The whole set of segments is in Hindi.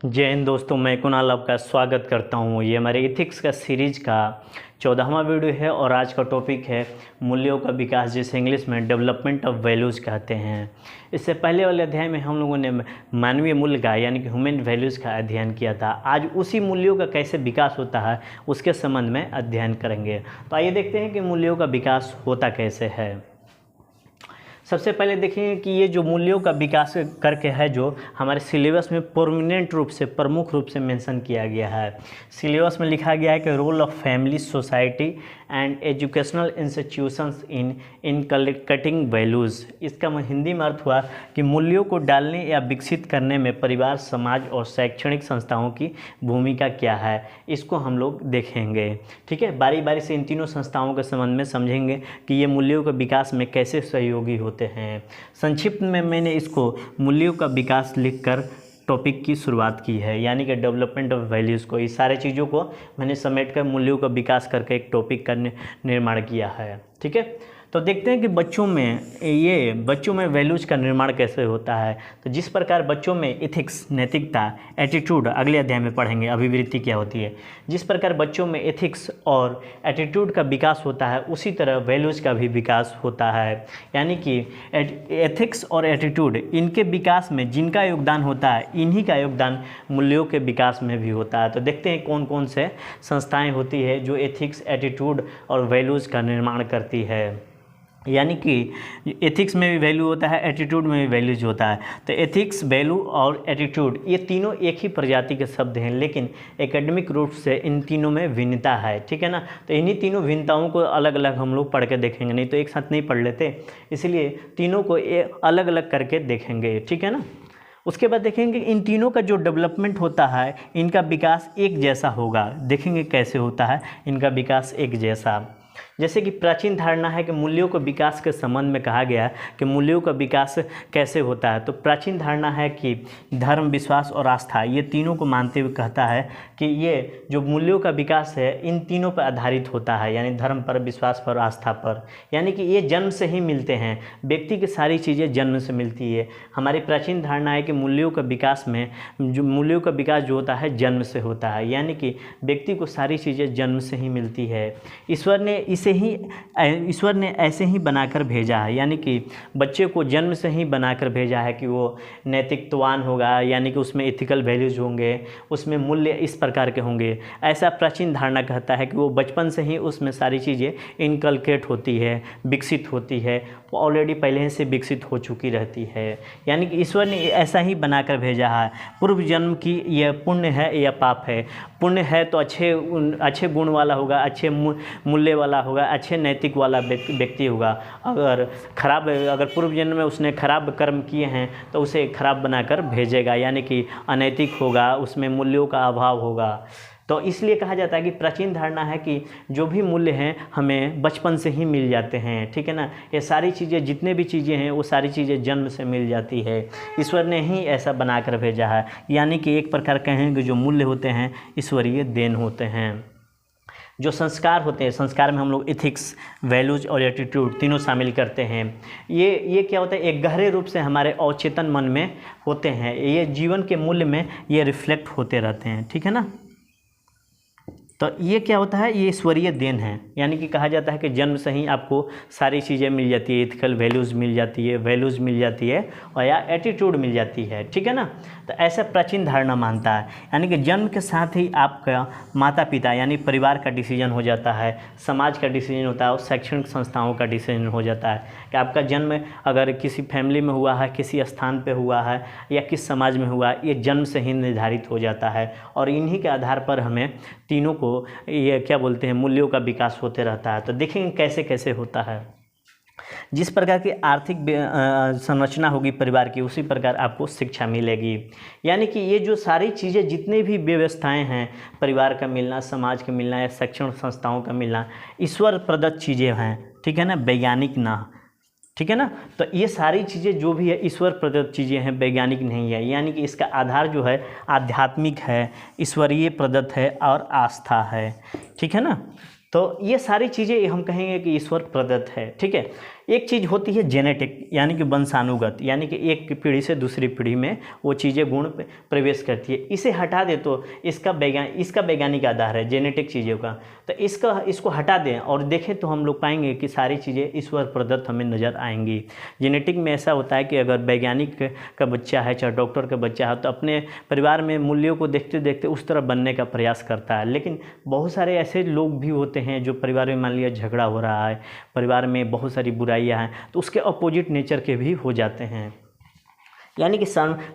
जय हिंद दोस्तों, मैं कुणाल आपका स्वागत करता हूँ। ये हमारे इथिक्स का सीरीज का 14वां वीडियो है और आज का टॉपिक है मूल्यों का विकास, जिसे इंग्लिश में डेवलपमेंट ऑफ वैल्यूज़ कहते हैं। इससे पहले वाले अध्याय में हम लोगों ने मानवीय मूल्य का यानी कि ह्यूमन वैल्यूज़ का अध्ययन किया था। आज उसी मूल्यों का कैसे विकास होता है उसके संबंध में अध्ययन करेंगे। तो आइए देखते हैं कि मूल्यों का विकास होता कैसे है। सबसे पहले देखेंगे कि ये जो मूल्यों का विकास करके है, जो हमारे सिलेबस में प्रोमिनेंट रूप से, प्रमुख रूप से मेंशन किया गया है। सिलेबस में लिखा गया है कि role of family, society and educational institutions in inculcating values. इसका हिंदी में अर्थ हुआ कि मूल्यों को डालने या विकसित करने में परिवार, समाज और शैक्षणिक संस्थाओं की भूमिका क्या है, इसको हम लोग देखेंगे। ठीक है, बारी बारी से इन तीनों संस्थाओं के संबंध में समझेंगे कि ये मूल्यों के विकास में कैसे सहयोगी होते हैं। संक्षिप्त में मैंने इसको मूल्यों का विकास लिखकर टॉपिक की शुरुआत की है, यानी कि डेवलपमेंट ऑफ वैल्यूज़ को। इस सारे चीज़ों को मैंने समेटकर मूल्यों का विकास करके एक टॉपिक का निर्माण किया है। ठीक है, तो देखते हैं कि बच्चों में वैल्यूज़ का निर्माण कैसे होता है। तो जिस प्रकार बच्चों में इथिक्स, नैतिकता, एटीट्यूड, अगले अध्याय में पढ़ेंगे अभिवृत्ति क्या होती है। जिस प्रकार बच्चों में एथिक्स और एटीट्यूड का विकास होता है, उसी तरह वैल्यूज़ का भी विकास होता है। यानी कि एथिक्स और एटीट्यूड, इनके विकास में जिनका योगदान होता है, इन्हीं का योगदान मूल्यों के विकास में भी होता है। तो देखते हैं कौन कौन से संस्थाएँ होती है जो एथिक्स, एटीट्यूड और वैल्यूज़ का निर्माण करती है। यानी कि एथिक्स में भी वैल्यू होता है, एटीट्यूड में भी वैल्यूज होता है। तो एथिक्स, वैल्यू और एटीट्यूड, ये तीनों एक ही प्रजाति के शब्द हैं, लेकिन एकेडमिक रूप से इन तीनों में भिन्नता है। ठीक है ना, तो इन्हीं तीनों भिन्नताओं को अलग अलग हम लोग पढ़ के देखेंगे, नहीं तो एक साथ नहीं पढ़ लेते, इसलिए तीनों को अलग अलग करके देखेंगे। ठीक है ना, उसके बाद देखेंगे इन तीनों का जो डेवलपमेंट होता है, इनका विकास एक जैसा होगा। देखेंगे कैसे होता है इनका विकास एक जैसा। जैसे कि प्राचीन धारणा है कि मूल्यों के विकास के संबंध में कहा गया कि मूल्यों का विकास कैसे होता है। तो प्राचीन धारणा है कि धर्म, विश्वास और आस्था, ये तीनों को मानते हुए कहता है कि ये जो मूल्यों का विकास है इन तीनों पर आधारित होता है, यानी धर्म पर, विश्वास पर, आस्था पर। यानी कि ये जन्म से ही मिलते हैं, व्यक्ति की सारी चीज़ें जन्म से मिलती है। हमारी प्राचीन धारणा है कि मूल्यों का विकास में मूल्यों का विकास जो होता है जन्म से होता है, यानी कि व्यक्ति को सारी चीज़ें जन्म से ही मिलती है। ईश्वर ने ऐसे ही बनाकर भेजा है, यानी कि बच्चे को जन्म से ही बनाकर भेजा है कि वो नैतिकवान होगा, यानी कि उसमें एथिकल वैल्यूज होंगे, उसमें मूल्य इस प्रकार के होंगे। ऐसा प्राचीन धारणा कहता है कि वो बचपन से ही उसमें सारी चीज़ें इनकलकेट होती है, विकसित होती है, वो ऑलरेडी पहले से विकसित हो चुकी रहती है। यानी कि ईश्वर ने ऐसा ही बनाकर भेजा है। पूर्व जन्म की यह पुण्य है या पाप है। पुण्य है तो अच्छे गुण वाला होगा, अच्छे मूल्य वाला होगा, अच्छे नैतिक वाला व्यक्ति होगा। अगर पूर्व जन्म में उसने खराब कर्म किए हैं तो उसे खराब बनाकर भेजेगा, यानी कि अनैतिक होगा, उसमें मूल्यों का अभाव होगा। तो इसलिए कहा जाता है कि प्राचीन धारणा है कि जो भी मूल्य हैं हमें बचपन से ही मिल जाते हैं। ठीक है ना, ये सारी चीज़ें, जितने भी चीज़ें हैं वो सारी चीज़ें जन्म से मिल जाती है। ईश्वर ने ही ऐसा बनाकर भेजा है, यानी कि एक प्रकार कहेंगे जो मूल्य होते हैं ईश्वरीय देन होते हैं। जो संस्कार होते हैं, संस्कार में हम लोग एथिक्स, वैल्यूज और एटीट्यूड तीनों शामिल करते हैं। ये क्या होता है, एक गहरे रूप से हमारे अवचेतन मन में होते हैं। ये जीवन के मूल्य में ये रिफ्लेक्ट होते रहते हैं। ठीक है ना, तो ये क्या होता है, ये ईश्वरीय देन है। यानी कि कहा जाता है कि जन्म से ही आपको सारी चीज़ें मिल जाती है, एथिकल वैल्यूज़ मिल जाती है, वैल्यूज़ मिल जाती है और या एटीट्यूड मिल जाती है। ठीक है ना, तो ऐसा प्राचीन धारणा मानता है। यानी कि जन्म के साथ ही आपका माता पिता यानी परिवार का डिसीजन हो जाता है, समाज का डिसीजन होता है और शैक्षणिक संस्थाओं का डिसीजन हो जाता है कि आपका जन्म अगर किसी फैमिली में हुआ है, किसी स्थान पे हुआ है या किस समाज में हुआ, ये जन्म से ही निर्धारित हो जाता है। और इन्हीं के आधार पर हमें तीनों को ये क्या बोलते हैं, मूल्यों का विकास होते रहता है। तो देखेंगे कैसे कैसे होता है। जिस प्रकार की आर्थिक संरचना होगी परिवार की, उसी प्रकार आपको शिक्षा मिलेगी। यानी कि ये जो सारी चीज़ें, जितने भी व्यवस्थाएं हैं, परिवार का मिलना, समाज का मिलना या शैक्षणिक संस्थाओं का मिलना, ईश्वर प्रदत्त चीज़ें हैं। ठीक है ना, वैज्ञानिक ना। ठीक है ना, तो ये सारी चीज़ें जो भी है ईश्वर प्रदत्त चीज़ें हैं, वैज्ञानिक नहीं है। यानी कि इसका आधार जो है आध्यात्मिक है, ईश्वरीय प्रदत्त है और आस्था है। ठीक है ना, तो ये सारी चीज़ें हम कहेंगे कि ईश्वर प्रदत्त है। ठीक है, एक चीज़ होती है जेनेटिक, यानी कि वंशानुगत, यानी कि एक पीढ़ी से दूसरी पीढ़ी में वो चीज़ें गुण प्रवेश करती है। इसे हटा दे तो इसका वैज्ञानिक आधार है जेनेटिक चीज़ों का, तो इसको हटा दें और देखें तो हम लोग पाएंगे कि सारी चीज़ें ईश्वर प्रदत्त हमें नज़र आएंगी। जेनेटिक में ऐसा होता है कि अगर वैज्ञानिक का बच्चा है चाहे डॉक्टर का बच्चा है तो अपने परिवार में मूल्यों को देखते देखते उस तरह बनने का प्रयास करता है। लेकिन बहुत सारे ऐसे लोग भी होते हैं जो परिवार में मान लिया झगड़ा हो रहा है, परिवार में बहुत सारी बुराइयां हैं, तो उसके अपोजिट नेचर के भी हो जाते हैं। यानी कि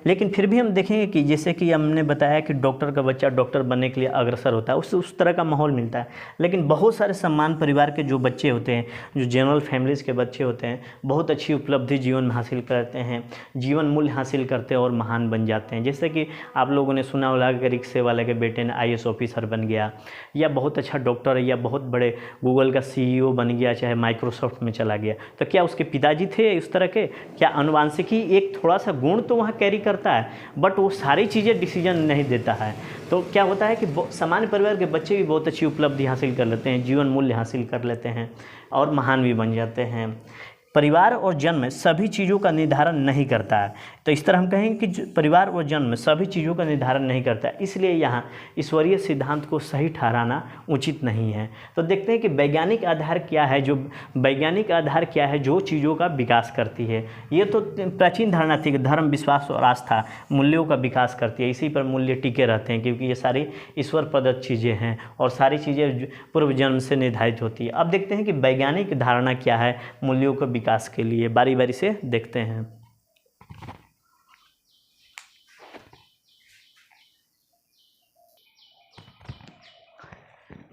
लेकिन फिर भी हम देखेंगे कि जैसे कि हमने बताया कि डॉक्टर का बच्चा डॉक्टर बनने के लिए अग्रसर होता है, उस तरह का माहौल मिलता है। लेकिन बहुत सारे सम्मान परिवार के जो बच्चे होते हैं, जो जनरल फैमिलीज़ के बच्चे होते हैं, बहुत अच्छी उपलब्धि जीवन में हासिल करते हैं, जीवन मूल्य हासिल करते हैं और महान बन जाते हैं। जैसे कि आप लोगों ने सुना होगा कि रिक्शे वाले के बेटे ने IAS ऑफिसर बन गया, या बहुत अच्छा डॉक्टर है, या बहुत बड़े गूगल का CEO बन गया, चाहे माइक्रोसॉफ्ट में चला गया। तो क्या उसके पिताजी थे इस तरह के? क्या अनुवांशिकी एक थोड़ा सा गुण तो वहाँ कैरी करता है, बट वो सारी चीज़ें डिसीजन नहीं देता है। तो क्या होता है कि सामान्य परिवार के बच्चे भी बहुत अच्छी उपलब्धि हासिल कर लेते हैं, जीवन मूल्य हासिल कर लेते हैं और महान भी बन जाते हैं। परिवार और जन्म सभी चीज़ों का निर्धारण नहीं करता है। तो इस तरह हम कहेंगे कि परिवार और जन्म सभी चीज़ों का निर्धारण नहीं करता है, इसलिए यहाँ ईश्वरीय सिद्धांत को सही ठहराना उचित नहीं है। तो देखते हैं कि वैज्ञानिक आधार क्या है, जो चीज़ों का विकास करती है। ये तो प्राचीन धारणा थी कि धर्म, विश्वास और आस्था मूल्यों का विकास करती है, इसी पर मूल्य टिके रहते हैं, क्योंकि ये सारी ईश्वर प्रदत्त चीज़ें हैं और सारी चीज़ें पूर्व जन्म से निर्धारित होती है। अब देखते हैं कि वैज्ञानिक धारणा क्या है मूल्यों का विकास के लिए, बारी बारी से देखते हैं।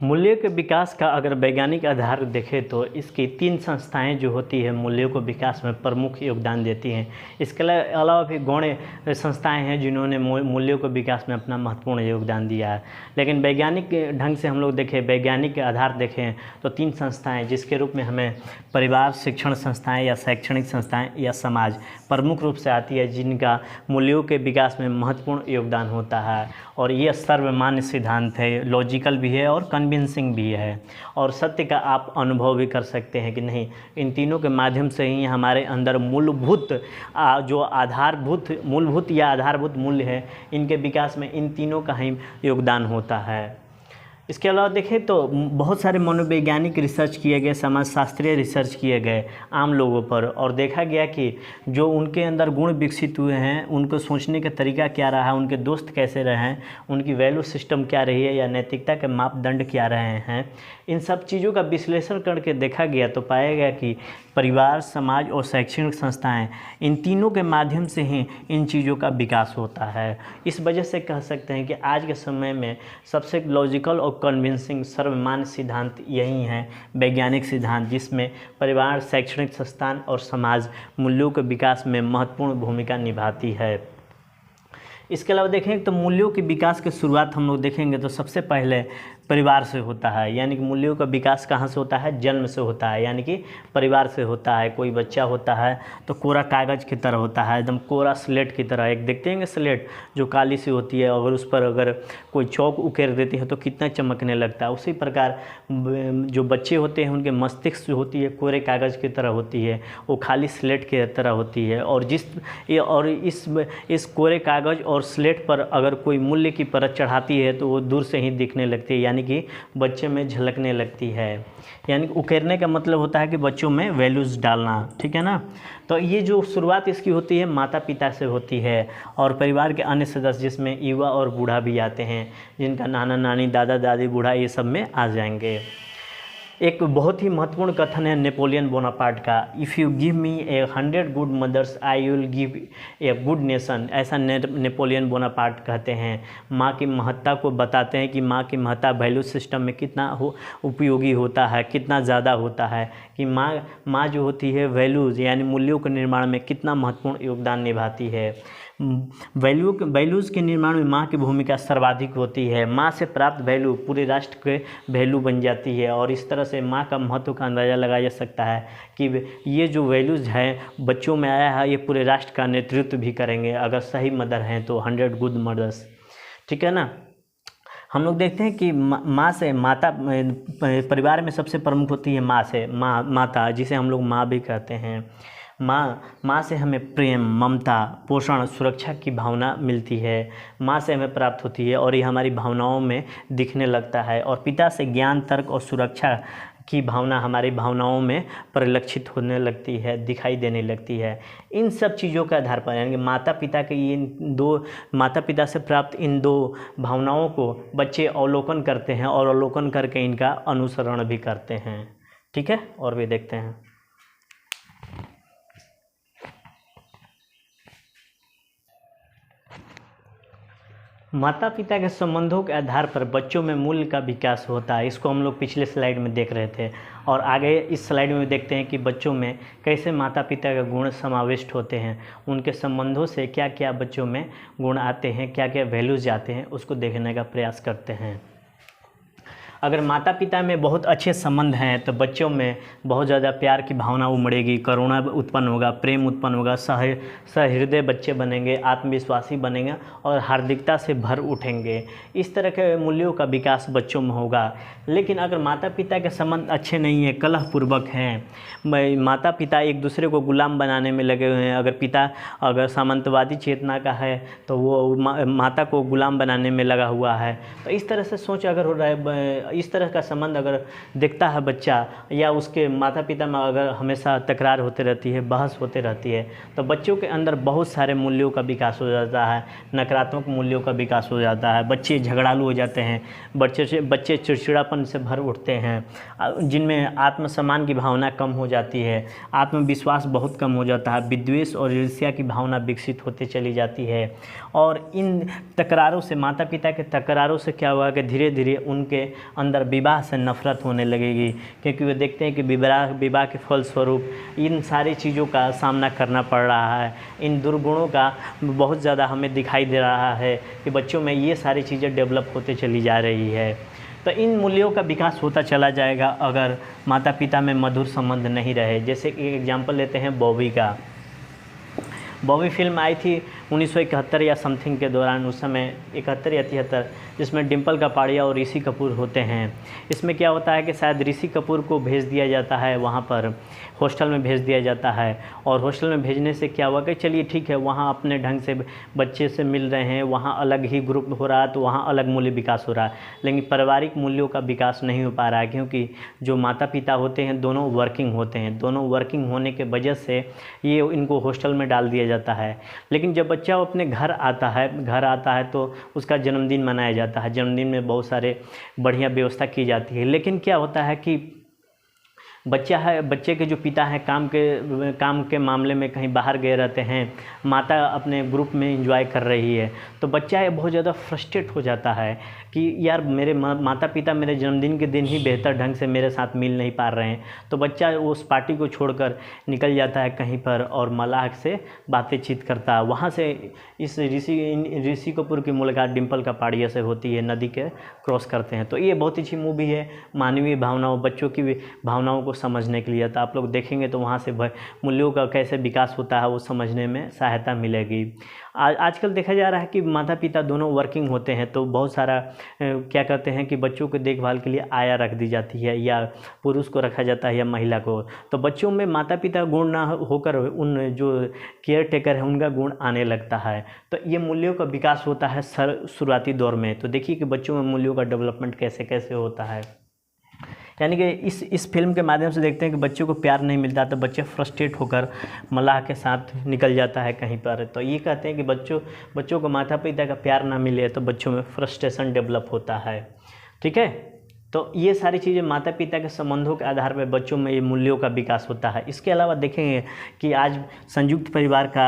मूल्यों के विकास का अगर वैज्ञानिक आधार देखें तो इसकी 3 संस्थाएं जो होती है मूल्यों को विकास में प्रमुख योगदान देती हैं। इसके अलावा भी गौण संस्थाएं हैं जिन्होंने मूल्यों के विकास में अपना महत्वपूर्ण योगदान दिया है। लेकिन वैज्ञानिक ढंग से हम लोग देखें, वैज्ञानिक आधार देखें तो 3 संस्थाएं जिसके रूप में हमें परिवार, शिक्षण संस्थाएं या शैक्षणिक संस्थाएं या समाज प्रमुख रूप से आती है, जिनका मूल्यों के विकास में महत्वपूर्ण योगदान होता है। और ये सर्वमान्य सिद्धांत है, लॉजिकल भी है और कन्विंसिंग भी है, और सत्य का आप अनुभव भी कर सकते हैं कि नहीं, इन तीनों के माध्यम से ही हमारे अंदर मूलभूत या आधारभूत मूल्य है, इनके विकास में इन तीनों का ही योगदान होता है। इसके अलावा देखें तो बहुत सारे मनोवैज्ञानिक रिसर्च किए गए, समाजशास्त्रीय रिसर्च किए गए आम लोगों पर, और देखा गया कि जो उनके अंदर गुण विकसित हुए हैं, उनको सोचने का तरीका क्या रहा है, उनके दोस्त कैसे रहे हैं, उनकी वैल्यू सिस्टम क्या रही है या नैतिकता के मापदंड क्या रहे हैं, इन सब चीज़ों का विश्लेषण करके देखा गया तो पाया गया कि परिवार, समाज और शैक्षणिक संस्थाएं, इन तीनों के माध्यम से ही इन चीज़ों का विकास होता है। इस वजह से कह सकते हैं कि आज के समय में सबसे लॉजिकल और कन्विंसिंग सर्वमान्य सिद्धांत यही है, वैज्ञानिक सिद्धांत, जिसमें परिवार, शैक्षणिक संस्थान और समाज मूल्यों के विकास में महत्वपूर्ण भूमिका निभाती है। इसके अलावा देखें तो मूल्यों के विकास की शुरुआत हम लोग देखेंगे तो सबसे पहले परिवार से होता है। यानी कि मूल्यों का विकास कहाँ से होता है? जन्म से होता है, यानी कि परिवार से होता है। कोई बच्चा होता है तो कोरा कागज़ की तरह होता है, एकदम कोरा स्लेट की तरह। एक देखते हैं स्लेट जो काली सी होती है, और उस पर अगर कोई चौक उकेर देती है तो कितना चमकने लगता है। उसी प्रकार जो बच्चे होते हैं उनके मस्तिष्क जो होती है कोरे कागज़ की तरह होती है, वो खाली स्लेट की तरह होती है। और इस कोरे कागज़ और स्लेट पर अगर कोई मूल्य की परत चढ़ाती है तो वो दूर से ही दिखने लगती है, यानी कि बच्चे में झलकने लगती है। यानी उकेरने का मतलब होता है कि बच्चों में वैल्यूज़ डालना, ठीक है ना। तो ये जो शुरुआत इसकी होती है माता पिता से होती है, और परिवार के अन्य सदस्य जिसमें युवा और बूढ़ा भी आते हैं, जिनका नाना नानी, दादा दादी, बूढ़ा ये सब में आ जाएंगे। एक बहुत ही महत्वपूर्ण कथन है नेपोलियन बोनापार्ट का, if you give me 100 good mother's I will give a good nation. ऐसा नेपोलियन बोनापार्ट कहते हैं। माँ की महत्ता को बताते हैं कि माँ की महत्ता वैल्यू सिस्टम में कितना उपयोगी होता है, कितना ज़्यादा होता है, कि माँ जो होती है वैल्यूज़ यानी मूल्यों के निर्माण में कितना महत्वपूर्ण योगदान निभाती है। वैल्यूज़ के निर्माण में माँ की भूमिका सर्वाधिक होती है। माँ से प्राप्त वैल्यू पूरे राष्ट्र के वैल्यू बन जाती है, और इस तरह से माँ का महत्व का अंदाज़ा लगाया जा सकता है कि ये जो वैल्यूज़ हैं बच्चों में आया है, ये पूरे राष्ट्र का नेतृत्व भी करेंगे अगर सही मदर हैं तो 100 गुड मदर्स, ठीक है ना। हम लोग देखते हैं कि माँ से माता, परिवार में सबसे प्रमुख होती है माँ से माता, जिसे हम लोग माँ भी कहते हैं। माँ से हमें प्रेम, ममता, पोषण, सुरक्षा की भावना मिलती है, माँ से हमें प्राप्त होती है और ये हमारी भावनाओं में दिखने लगता है। और पिता से ज्ञान, तर्क और सुरक्षा की भावना हमारी भावनाओं में परिलक्षित होने लगती है, दिखाई देने लगती है। इन सब चीज़ों के आधार पर, यानी कि माता पिता के माता पिता से प्राप्त इन दो भावनाओं को बच्चे अवलोकन करते हैं और अवलोकन करके इनका अनुसरण भी करते हैं। ठीक है, और भी देखते हैं। माता पिता के संबंधों के आधार पर बच्चों में मूल्य का विकास होता है। इसको हम लोग पिछले स्लाइड में देख रहे थे और आगे इस स्लाइड में देखते हैं कि बच्चों में कैसे माता पिता के गुण समाविष्ट होते हैं, उनके संबंधों से क्या क्या बच्चों में गुण आते हैं, क्या क्या वैल्यूज आते हैं, उसको देखने का प्रयास करते हैं। अगर माता पिता में बहुत अच्छे संबंध हैं तो बच्चों में बहुत ज़्यादा प्यार की भावना उमड़ेगी, करुणा उत्पन्न होगा, प्रेम उत्पन्न होगा, सहृदय बच्चे बनेंगे, आत्मविश्वासी बनेंगे और हार्दिकता से भर उठेंगे। इस तरह के मूल्यों का विकास बच्चों में होगा। लेकिन अगर माता पिता के संबंध अच्छे नहीं हैं, कलहपूर्वक हैं, माता पिता एक दूसरे को गुलाम बनाने में लगे हुए हैं, अगर पिता अगर सामंतवादी चेतना का है तो वो माता को गुलाम बनाने में लगा हुआ है, तो इस तरह से सोच अगर हो रहा है, इस तरह का संबंध अगर देखता है बच्चा, या उसके माता पिता में अगर हमेशा तकरार होते रहती है, बहस होते रहती है, तो बच्चों के अंदर बहुत सारे मूल्यों का विकास हो जाता है, नकारात्मक मूल्यों का विकास हो जाता है। बच्चे झगड़ालू हो जाते हैं, बच्चे चिड़चिड़ापन से भर उठते हैं, जिनमें आत्मसम्मान की भावना कम हो जाती है, आत्मविश्वास बहुत कम हो जाता है, विद्वेष और ईर्ष्या की भावना विकसित होते चली जाती है। और इन तकरारों से, माता पिता के तकरारों से क्या हुआ कि धीरे धीरे उनके अंदर विवाह से नफरत होने लगेगी, क्योंकि वे देखते हैं कि विवाह के फलस्वरूप इन सारी चीज़ों का सामना करना पड़ रहा है। इन दुर्गुणों का बहुत ज़्यादा हमें दिखाई दे रहा है कि बच्चों में ये सारी चीज़ें डेवलप होते चली जा रही है। तो इन मूल्यों का विकास होता चला जाएगा अगर माता पिता में मधुर संबंध नहीं रहे। जैसे कि एग्जाम्पल लेते हैं बॉबी का। बॉबी फिल्म आई थी 1971 या समथिंग के दौरान, उस समय 71 या 73, जिसमें डिम्पल कपाड़िया और ऋषि कपूर होते हैं। इसमें क्या होता है कि शायद ऋषि कपूर को भेज दिया जाता है, वहाँ पर हॉस्टल में भेज दिया जाता है, और हॉस्टल में भेजने से क्या हुआ कि चलिए ठीक है, वहाँ अपने ढंग से बच्चे से मिल रहे हैं, वहाँ अलग ही ग्रुप हो रहा है, तो वहाँ अलग मूल्य विकास हो रहा है। लेकिन पारिवारिक मूल्यों का विकास नहीं हो पा रहा है, क्योंकि जो माता पिता होते हैं दोनों वर्किंग होते हैं, दोनों वर्किंग होने के वजह से ये इनको हॉस्टल में डाल दिया जाता है। लेकिन जब बच्चा अपने घर आता है तो उसका जन्मदिन मनाया जाता है। जन्मदिन में बहुत सारे बढ़िया व्यवस्था की जाती है। लेकिन क्या होता है कि बच्चे के जो पिता हैं काम के मामले में कहीं बाहर गए रहते हैं, माता अपने ग्रुप में एंजॉय कर रही है, तो बच्चा बहुत ज़्यादा फ्रस्ट्रेट हो जाता है कि यार मेरे माता पिता मेरे जन्मदिन के दिन ही बेहतर ढंग से मेरे साथ मिल नहीं पा रहे हैं। तो बच्चा उस पार्टी को छोड़कर निकल जाता है कहीं पर और मलाह से बातचीत करता है। वहाँ से इस ऋषि कपूर की मुलाकात डिम्पल कपाड़िया से होती है, नदी के क्रॉस करते हैं। तो ये बहुत अच्छी मूवी है मानवीय भावनाओं, बच्चों की भावनाओं को समझने के लिए। तो आप लोग देखेंगे तो वहाँ से मूल्यों का कैसे विकास होता है वो समझने में सहायता मिलेगी। आजकल देखा जा रहा है कि माता पिता दोनों वर्किंग होते हैं, तो बहुत सारा क्या करते हैं कि बच्चों को देखभाल के लिए आया रख दी जाती है, या पुरुष को रखा जाता है या महिला को। तो बच्चों में माता पिता गुण ना होकर उन जो केयर टेकर है उनका गुण आने लगता है। तो ये मूल्यों का विकास होता है शुरुआती दौर में। तो देखिए कि बच्चों में मूल्यों का डेवलपमेंट कैसे कैसे होता है। यानी कि इस फिल्म के माध्यम से देखते हैं कि बच्चों को प्यार नहीं मिलता तो बच्चे फ्रस्ट्रेट होकर मलाह के साथ निकल जाता है कहीं पर। तो ये कहते हैं कि बच्चों को माता पिता का प्यार ना मिले तो बच्चों में फ्रस्ट्रेशन डेवलप होता है। ठीक है, तो ये सारी चीज़ें माता पिता के संबंधों के आधार पर बच्चों में ये मूल्यों का विकास होता है। इसके अलावा देखेंगे कि आज संयुक्त परिवार का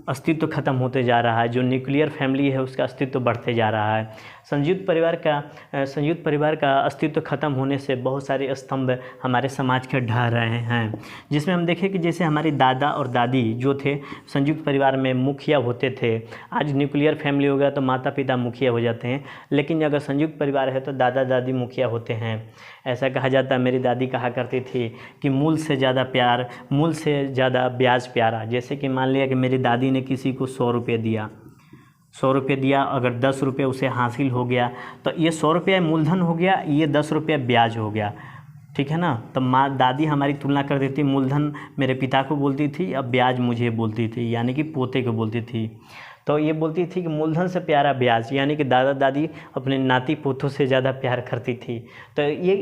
अस्तित्व खत्म होते जा रहा है, जो न्यूक्लियर फैमिली है उसका अस्तित्व बढ़ते जा रहा है। संयुक्त परिवार का अस्तित्व खत्म होने से बहुत सारे स्तंभ हमारे समाज के ढह रहे हैं, जिसमें हम देखें कि जैसे हमारे दादा और दादी जो थे संयुक्त परिवार में मुखिया होते थे, आज न्यूक्लियर फैमिली हो गया तो माता पिता मुखिया हो जाते हैं। लेकिन अगर संयुक्त परिवार है तो दादा दादी मुखिया होते हैं। ऐसा कहा जाता है, मेरी दादी कहा करती थी कि मूल से ज़्यादा ब्याज प्यारा। जैसे कि मान लिया कि मेरी दादी ने किसी को 100 रुपये दिया 100 रुपये दिया, अगर 10 रुपये उसे हासिल हो गया तो ये 100 रुपये मूलधन हो गया, ये 10 रुपये ब्याज हो गया, ठीक है ना। तब माँ दादी हमारी तुलना कर देती, मूलधन मेरे पिता को बोलती थी, अब ब्याज मुझे बोलती थी, यानी कि पोते को बोलती थी। तो ये बोलती थी कि मूलधन से प्यारा ब्याज, यानी कि दादा दादी अपने नाती पोतों से ज़्यादा प्यार करती थी। तो ये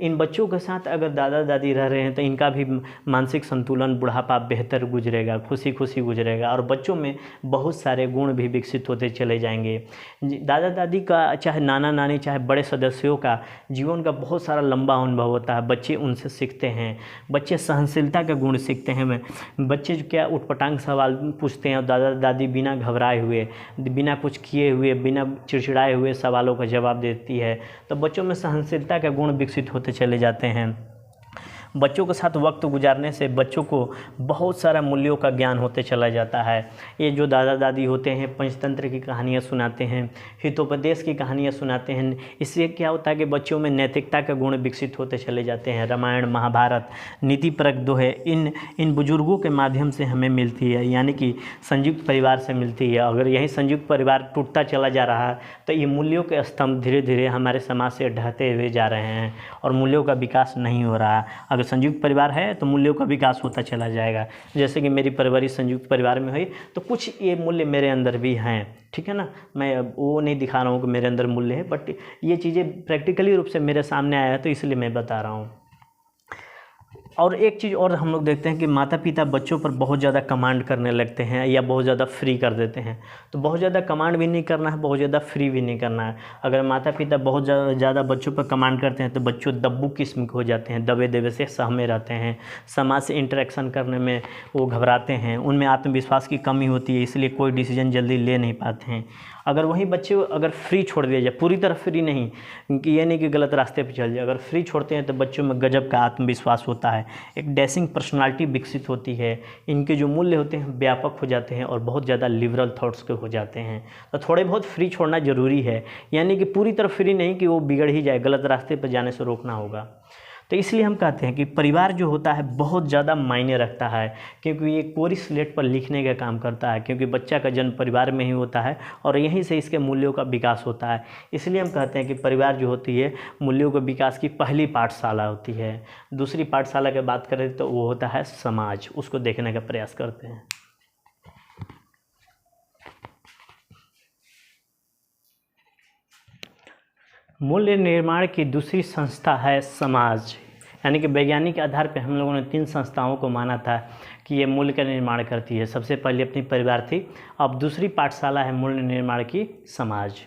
इन बच्चों के साथ अगर दादा दादी रह रहे हैं तो इनका भी मानसिक संतुलन, बुढ़ापा बेहतर गुजरेगा, खुशी खुशी गुजरेगा, और बच्चों में बहुत सारे गुण भी विकसित होते चले जाएंगे। दादा दादी का, चाहे नाना नानी, चाहे बड़े सदस्यों का जीवन का बहुत सारा लंबा अनुभव होता है, बच्चे उनसे सीखते हैं। बच्चे सहनशीलता का गुण सीखते हैं। बच्चे जो क्या उटपटांग सवाल पूछते हैं और दादा दादी बिना घबराए हुए, बिना कुछ किए हुए, बिना चिड़चिड़ाए हुए सवालों का जवाब देती है। तो बच्चों में सहनशीलता के गुण विकसित होते चले जाते हैं। बच्चों के साथ वक्त गुजारने से बच्चों को बहुत सारा मूल्यों का ज्ञान होते चला जाता है। ये जो दादा दादी होते हैं पंचतंत्र की कहानियाँ सुनाते हैं, हितोपदेश की कहानियाँ सुनाते हैं, इससे क्या होता है कि बच्चों में नैतिकता के गुण विकसित होते चले जाते हैं। रामायण, महाभारत, नीतिपरक दोहे इन बुजुर्गों के माध्यम से हमें मिलती है, यानी कि संयुक्त परिवार से मिलती है। अगर यही संयुक्त परिवार टूटता चला जा रहा है तो ये मूल्यों के स्तंभ धीरे धीरे हमारे समाज से ढहते हुए जा रहे हैं और मूल्यों का विकास नहीं हो रहा। अगर संयुक्त परिवार है तो मूल्यों का विकास होता चला जाएगा। जैसे कि मेरी परवरिश संयुक्त परिवार में हुई तो कुछ ये मूल्य मेरे अंदर भी हैं, ठीक है ना। मैं वो नहीं दिखा रहा हूँ कि मेरे अंदर मूल्य है, बट ये चीज़ें प्रैक्टिकली रूप से मेरे सामने आया है तो इसलिए मैं बता रहा हूँ। और एक चीज़ और हम लोग देखते हैं कि माता पिता बच्चों पर बहुत ज़्यादा कमांड करने लगते हैं या बहुत ज़्यादा फ्री कर देते हैं। तो बहुत ज़्यादा कमांड भी नहीं करना है, बहुत ज़्यादा फ्री भी नहीं करना है। अगर माता पिता बहुत ज़्यादा बच्चों पर कमांड करते हैं तो बच्चों दब्बू किस्म के हो जाते हैं, दबे दबे से सहमे रहते हैं, समाज से इंटरेक्शन करने में वो घबराते हैं, उनमें आत्मविश्वास की कमी होती है, इसलिए कोई डिसीजन जल्दी ले नहीं पाते हैं। अगर वही बच्चे अगर फ्री छोड़ दिया जाए, पूरी तरह फ्री नहीं, कि ये नहीं कि गलत रास्ते पर चल जाए, अगर फ्री छोड़ते हैं तो बच्चों में गजब का आत्मविश्वास होता है, एक डैशिंग पर्सनालिटी विकसित होती है, इनके जो मूल्य होते हैं व्यापक हो जाते हैं और बहुत ज़्यादा लिबरल थॉट्स के हो जाते हैं। तो थोड़े बहुत फ्री छोड़ना ज़रूरी है, यानी कि पूरी तरह फ्री नहीं कि वो बिगड़ ही जाए, गलत रास्ते पर जाने से रोकना होगा। तो इसलिए हम कहते हैं कि परिवार जो होता है बहुत ज़्यादा मायने रखता है, क्योंकि ये कोरी स्लेट पर लिखने का काम करता है, क्योंकि बच्चा का जन्म परिवार में ही होता है और यहीं से इसके मूल्यों का विकास होता है। इसलिए हम कहते हैं कि परिवार जो होती है मूल्यों के विकास की पहली पाठशाला होती है। दूसरी पाठशाला की बात करें तो वो होता है समाज, उसको देखने का प्रयास करते हैं। मूल्य निर्माण की दूसरी संस्था है समाज, यानी कि वैज्ञानिक आधार पर हम लोगों ने 3 संस्थाओं को माना था कि ये मूल्य का निर्माण करती है। सबसे पहले अपनी परिवार थी, अब दूसरी पाठशाला है मूल्य निर्माण की समाज।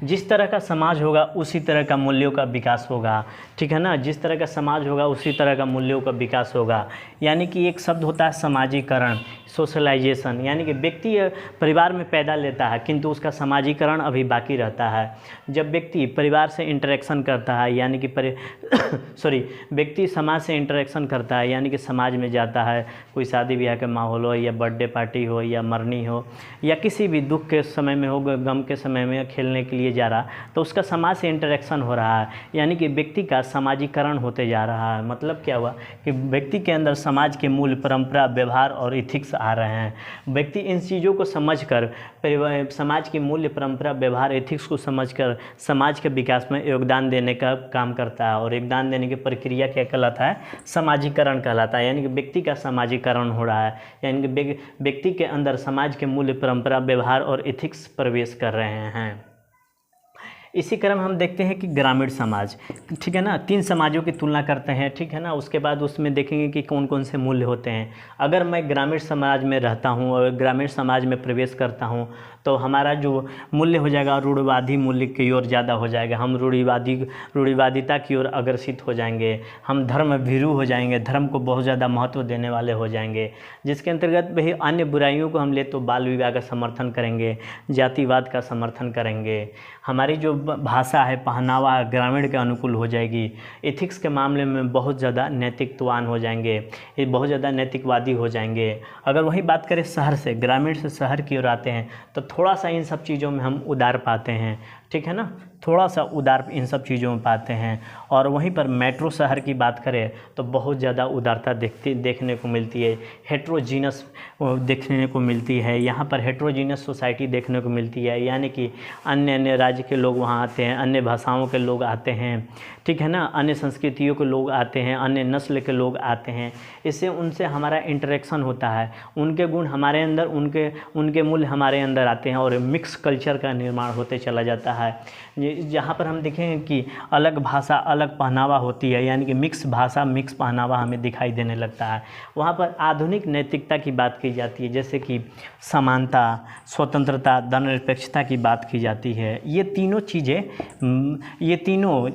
जिस तरह का समाज होगा उसी तरह का मूल्यों का विकास होगा, ठीक है ना। जिस तरह का समाज होगा उसी तरह का मूल्यों का विकास होगा। यानी कि एक शब्द होता है समाजीकरण, सोशलाइजेशन, यानी कि व्यक्ति परिवार में पैदा लेता है किंतु उसका समाजीकरण अभी बाकी रहता है। जब व्यक्ति परिवार से इंटरेक्शन करता है, यानी कि व्यक्ति समाज से इंटरेक्शन करता है, यानी कि समाज में जाता है, कोई शादी ब्याह का माहौल हो या बर्थडे पार्टी हो या मरनी हो या किसी भी दुख के समय में हो, गम के समय में खेलने के लिए जा रहा, तो उसका समाज से इंटरेक्शन हो रहा है, यानी कि व्यक्ति का समाजीकरण होते जा रहा है। मतलब क्या हुआ कि व्यक्ति के अंदर समाज के मूल, परंपरा, व्यवहार और इथिक्स आ रहे हैं। व्यक्ति इन चीज़ों को समझकर, समाज के मूल्य, परंपरा, व्यवहार, एथिक्स को समझकर समाज के विकास में योगदान देने का काम करता है। और योगदान देने की प्रक्रिया क्या कहलाता है? समाजीकरण कहलाता है, यानी कि व्यक्ति का समाजीकरण हो रहा है, यानी कि व्यक्ति के अंदर समाज के मूल्य, परंपरा, व्यवहार और एथिक्स प्रवेश कर रहे हैं। इसी क्रम हम देखते हैं कि ग्रामीण समाज, ठीक है ना। 3 समाजों की तुलना करते हैं, ठीक है ना। उसके बाद उसमें देखेंगे कि कौन कौन से मूल्य होते हैं। अगर मैं ग्रामीण समाज में रहता हूँ और ग्रामीण समाज में प्रवेश करता हूँ तो हमारा जो मूल्य हो जाएगा रूढ़िवादी मूल्य की ओर ज़्यादा हो जाएगा। हम रूढ़िवादिता की ओर अग्रसित हो जाएंगे, हम धर्म भीरू हो जाएंगे, धर्म को बहुत ज़्यादा महत्व देने वाले हो जाएंगे, जिसके अंतर्गत वही अन्य बुराइयों को हम ले तो बाल विवाह का समर्थन करेंगे, जातिवाद का समर्थन करेंगे। हमारी जो भाषा है, पहनावा ग्रामीण के अनुकूल हो जाएगी। एथिक्स के मामले में बहुत ज़्यादा नैतिकवान हो जाएंगे, ये बहुत ज़्यादा नैतिकवादी हो जाएंगे। अगर वही बात करें शहर से, ग्रामीण से शहर की ओर आते हैं तो थोड़ा सा इन सब चीज़ों में हम उदार पाते हैं, ठीक है ना, थोड़ा सा उदार इन सब चीज़ों में पाते हैं। और वहीं पर मेट्रो शहर की बात करें तो बहुत ज़्यादा उदारता देखने को मिलती है, हेट्रोजीनस देखने को मिलती है। यहाँ पर हेट्रोजीनस सोसाइटी देखने को मिलती है, यानी कि अन्य अन्य राज्य के लोग वहाँ आते हैं, अन्य भाषाओं के लोग आते हैं, ठीक है ना, अन्य संस्कृतियों के लोग आते हैं, अन्य नस्ल के लोग आते हैं। इससे उनसे हमारा इंटरेक्शन होता है, उनके गुण हमारे अंदर, उनके मूल्य हमारे अंदर आते हैं और मिक्स कल्चर का निर्माण होते चला जाता है। जहाँ पर हम देखें कि अलग भाषा अलग पहनावा होती है, यानी कि मिक्स भाषा मिक्स पहनावा हमें दिखाई देने लगता है। वहाँ पर आधुनिक नैतिकता की बात की जाती है, जैसे कि समानता, स्वतंत्रता, धर्मनिरपेक्षता की बात की जाती है। ये तीनों चीज़ें, ये तीनों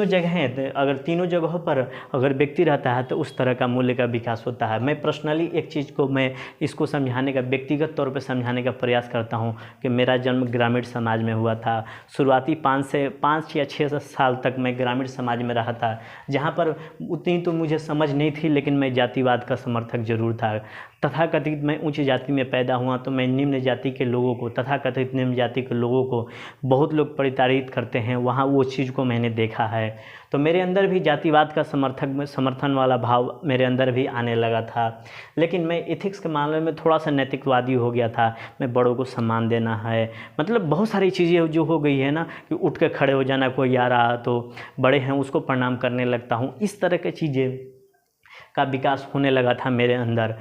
जगहें अगर तीनों जगहों पर अगर व्यक्ति रहता है तो उस तरह का मूल्य का विकास होता है। मैं पर्सनली एक चीज़ को मैं इसको समझाने का, व्यक्तिगत तौर पे समझाने का प्रयास करता हूँ कि मेरा जन्म ग्रामीण समाज में हुआ था। शुरुआती 5 या 6 साल तक मैं ग्रामीण समाज में रहा था, जहाँ पर उतनी तो मुझे समझ नहीं थी, लेकिन मैं जातिवाद का समर्थक ज़रूर था। तथाकथित मैं उच्च जाति में पैदा हुआ तो मैं निम्न जाति के लोगों को, तथाकथित निम्न जाति के लोगों को बहुत लोग प्रताड़ित करते हैं, वहाँ वो चीज़ को मैंने देखा है। तो मेरे अंदर भी जातिवाद का समर्थन वाला भाव मेरे अंदर भी आने लगा था। लेकिन मैं एथिक्स के मामले में थोड़ा सा नैतिकवादी हो गया था। मैं बड़ों को सम्मान देना है, मतलब बहुत सारी चीज़ें जो हो गई है ना, कि उठ के खड़े हो जाना, कोई आ रहा तो बड़े हैं उसको प्रणाम करने लगता हूँ, इस तरह की चीज़ें का विकास होने लगा था मेरे अंदर।